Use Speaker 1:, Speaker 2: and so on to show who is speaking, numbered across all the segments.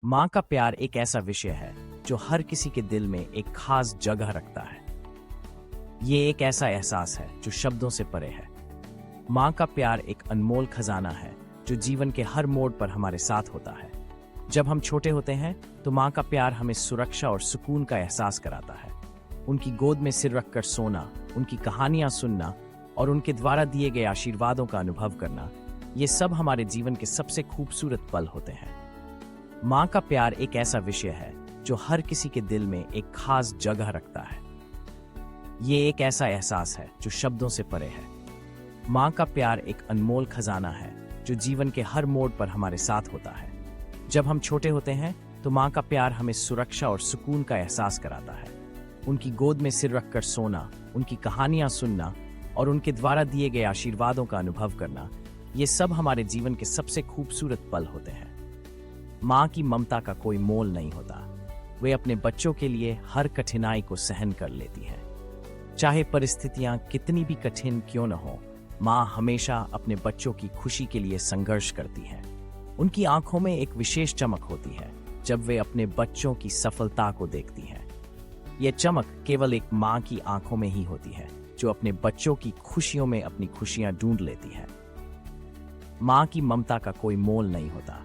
Speaker 1: माँ का प्यार एक ऐसा विषय है जो हर किसी के दिल में एक खास जगह रखता है। ये एक ऐसा एहसास है जो शब्दों से परे है। माँ का प्यार एक अनमोल खजाना है जो जीवन के हर मोड़ पर हमारे साथ होता है। जब हम छोटे होते हैं तो माँ का प्यार हमें सुरक्षा और सुकून का एहसास कराता है। उनकी गोद में सिर रखकर सोना, उनकी कहानियां सुनना और उनके द्वारा दिए गए आशीर्वादों का अनुभव करना, ये सब हमारे जीवन के सबसे खूबसूरत पल होते हैं। माँ का प्यार एक ऐसा विषय है जो हर किसी के दिल में एक खास जगह रखता है। ये एक ऐसा एहसास है जो शब्दों से परे है। माँ का प्यार एक अनमोल खजाना है जो जीवन के हर मोड़ पर हमारे साथ होता है। जब हम छोटे होते हैं तो माँ का प्यार हमें सुरक्षा और सुकून का एहसास कराता है। उनकी गोद में सिर रखकर सोना, उनकी कहानियां सुनना और उनके द्वारा दिए गए आशीर्वादों का अनुभव करना, ये सब हमारे जीवन के सबसे खूबसूरत पल होते हैं। माँ की ममता का कोई मोल नहीं होता। वे अपने बच्चों के लिए हर कठिनाई को सहन कर लेती है। चाहे परिस्थितियां कितनी भी कठिन क्यों न हो, माँ हमेशा अपने बच्चों की खुशी के लिए संघर्ष करती है। उनकी आंखों में एक विशेष चमक होती है जब वे अपने बच्चों की सफलता को देखती हैं। यह चमक केवल एक माँ की आंखों में ही होती है जो अपने बच्चों की खुशियों में अपनी खुशियां ढूंढ लेती है। माँ की ममता का कोई मोल नहीं होता।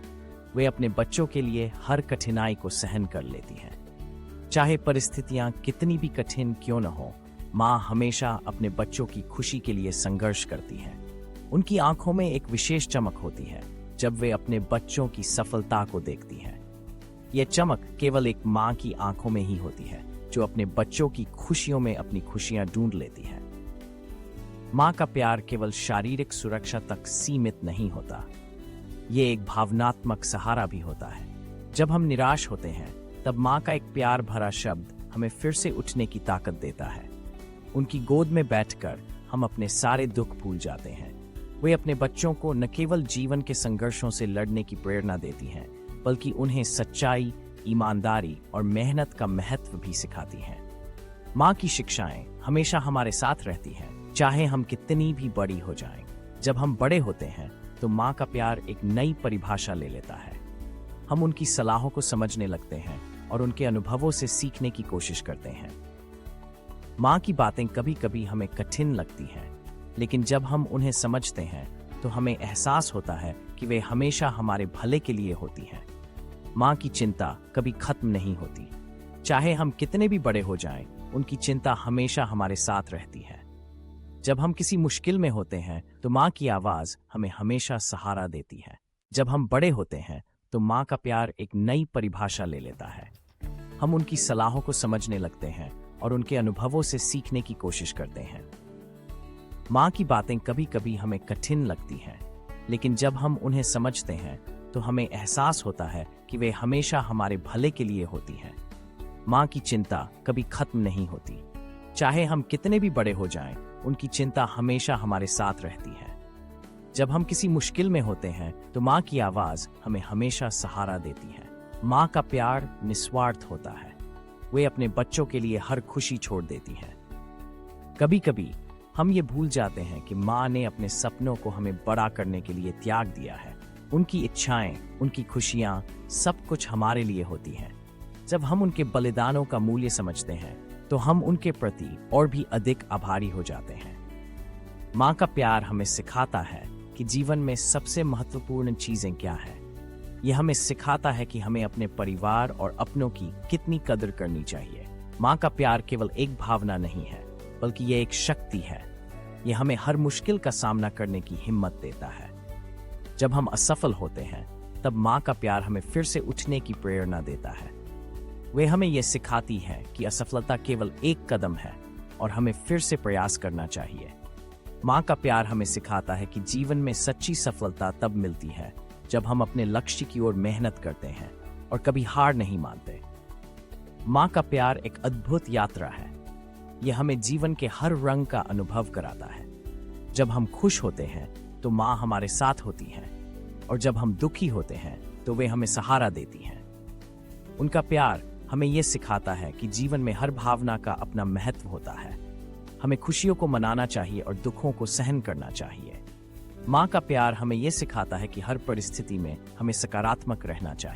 Speaker 1: वे अपने बच्चों के लिए हर कठिनाई को सहन कर लेती हैं। चाहे परिस्थितियां कितनी भी कठिन क्यों न हो, माँ हमेशा अपने बच्चों की खुशी के लिए संघर्ष करती है। उनकी आंखों में एक विशेष चमक होती है जब वे अपने बच्चों की सफलता को देखती हैं। यह चमक केवल एक माँ की आंखों में ही होती है जो अपने बच्चों की खुशियों में अपनी खुशियां ढूंढ लेती है। माँ का प्यार केवल शारीरिक सुरक्षा तक सीमित नहीं होता। ये एक भावनात्मक सहारा भी होता है। जब हम निराश होते हैं तब माँ का एक प्यार भरा शब्द हमें फिर से उठने की ताकत देता है। उनकी गोद में बैठकर हम अपने सारे दुख भूल जाते हैं। वे अपने बच्चों को न केवल जीवन के संघर्षों से लड़ने की प्रेरणा देती हैं, बल्कि उन्हें सच्चाई, ईमानदारी और मेहनत का महत्व भी सिखाती हैं। माँ की शिक्षाएं हमेशा हमारे साथ रहती हैं, चाहे हम कितनी भी बड़ी हो जाएं। जब हम बड़े होते हैं तो माँ का प्यार एक नई परिभाषा ले लेता है। हम उनकी सलाहों को समझने लगते हैं और उनके अनुभवों से सीखने की कोशिश करते हैं। माँ की बातें कभी कभी हमें कठिन लगती हैं, लेकिन जब हम उन्हें समझते हैं तो हमें एहसास होता है कि वे हमेशा हमारे भले के लिए होती हैं। माँ की चिंता कभी खत्म नहीं होती। चाहे हम कितने भी बड़े हो जाएं, उनकी चिंता हमेशा हमारे साथ रहती है। जब हम किसी मुश्किल में होते हैं तो माँ की आवाज हमें हमेशा सहारा देती है। जब हम बड़े होते हैं तो माँ का प्यार एक नई परिभाषा ले लेता है। हम उनकी सलाहों को समझने लगते हैं और उनके अनुभवों से सीखने की कोशिश करते हैं। माँ की बातें कभी कभी हमें कठिन लगती हैं, लेकिन जब हम उन्हें समझते हैं तो हमें एहसास होता है कि वे हमेशा हमारे भले के लिए होती हैं। माँ की चिंता कभी खत्म नहीं होती। चाहे हम कितने भी बड़े हो जाएं, उनकी चिंता हमेशा हमारे साथ रहती है। जब हम किसी मुश्किल में होते हैं तो माँ की आवाज हमें हमेशा सहारा देती है। माँ का प्यार निस्वार्थ होता है। वे अपने बच्चों के लिए हर खुशी छोड़ देती है। कभी कभी हम ये भूल जाते हैं कि माँ ने अपने सपनों को हमें बड़ा करने के लिए त्याग दिया है। उनकी इच्छाएं, उनकी खुशियां, सब कुछ हमारे लिए होती हैं। जब हम उनके बलिदानों का मूल्य समझते हैं तो हम उनके प्रति और भी अधिक आभारी हो जाते हैं। माँ का प्यार हमें सिखाता है कि जीवन में सबसे महत्वपूर्ण चीजें क्या है। यह हमें सिखाता है कि हमें अपने परिवार और अपनों की कितनी कदर करनी चाहिए। माँ का प्यार केवल एक भावना नहीं है, बल्कि यह एक शक्ति है। यह हमें हर मुश्किल का सामना करने की हिम्मत देता है। जब हम असफल होते हैं तब माँ का प्यार हमें फिर से उठने की प्रेरणा देता है। वे हमें यह सिखाती है कि असफलता केवल एक कदम है और हमें फिर से प्रयास करना चाहिए। माँ का प्यार हमें सिखाता है कि जीवन में सच्ची सफलता तब मिलती है जब हम अपने लक्ष्य की ओर मेहनत करते हैं और कभी हार नहीं मानते। माँ का प्यार एक अद्भुत यात्रा है। यह हमें जीवन के हर रंग का अनुभव कराता है। जब हम खुश होते हैं तो माँ हमारे साथ होती है, और जब हम दुखी होते हैं तो वे हमें सहारा देती हैं। उनका प्यार हमें यह सिखाता है कि जीवन में हर भावना का अपना महत्व होता है। हमें खुशियों को मनाना चाहिए और दुखों को सहन करना चाहिए। माँ का प्यार हमें यह सिखाता है कि हर परिस्थिति में हमें सकारात्मक रहना चाहिए।